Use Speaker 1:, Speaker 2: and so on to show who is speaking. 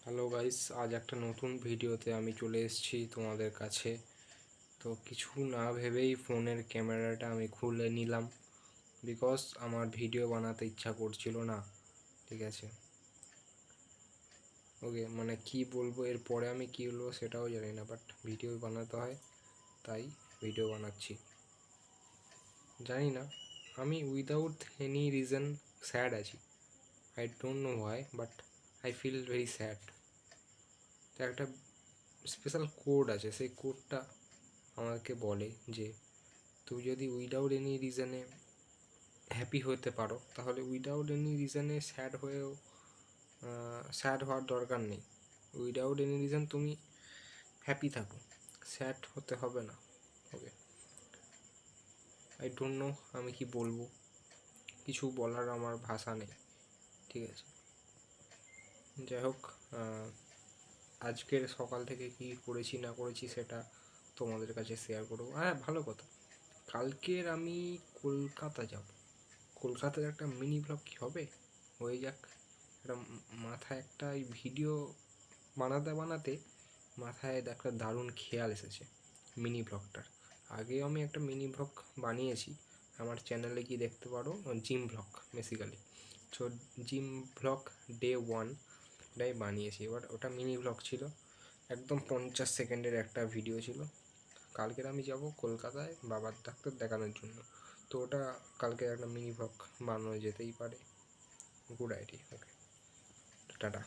Speaker 1: Hello guys, আজ একটা নতুন ভিডিওতে আমি চলে এসেছি তোমাদের কাছে। তো কিছু না ভেবেই ফোনের ক্যামেরাটা আমি খুলে নিলাম, বিকজ আমার ভিডিও বানাতে ইচ্ছা করছিল না। ঠিক আছে, ওকে, মানে কি বলবো, এরপরে আমি কী বলবো সেটাও জানি না, বাট ভিডিও বানাতে হয়, তাই ভিডিও বানাচ্ছি। জানি না, আমি উইদাউট এনি রিজন স্যাড আছি। I don't know why, but I feel very sad. তো একটা স্পেশাল কোড আছে, সেই কোডটা আমাকে বলে যে তুমি যদি উইদাউট এনি রিজনে হ্যাপি হতে পারো, তাহলে উইদাউট এনি রিজনে স্যাড হওয়ার দরকার নেই। উইদাউট এনি রিজন তুমি হ্যাপি থাকো, স্যাড হতে হবে না। ওকে, আই ডোন্ট নো আমি কি বলবো, কিছু বলার আমার ভাষা নেই। ঠিক আছে, যাই হোক, আজকের সকাল থেকে কি করেছি না করেছি সেটা তোমাদের কাছে শেয়ার করবো। হ্যাঁ, ভালো কথা, কালকের আমি কলকাতা যাব। কলকাতার একটা মিনি ব্লগ কী হবে, হয়ে যাক। একটা মাথায় একটা ভিডিও বানাতে বানাতে মাথায় একটা দারুণ খেয়াল এসেছে মিনি ব্লগটার। আগেও আমি একটা মিনি ব্লগ বানিয়েছি, আমার চ্যানেলে গিয়ে দেখতে পারো, gym blog basically. So gym blog day 1 টাই বানিয়েছি, এবার ওটা মিনি ব্লগ ছিল, একদম 50 সেকেন্ডের একটা ভিডিও ছিল। কালকের আমি যাব কলকাতায় বাবার ডাক্তার দেখানোর জন্য, তো ওটা কালকে একটা মিনি ব্লগ বানানো যেতেই পারে। Good idea. Okay, tata.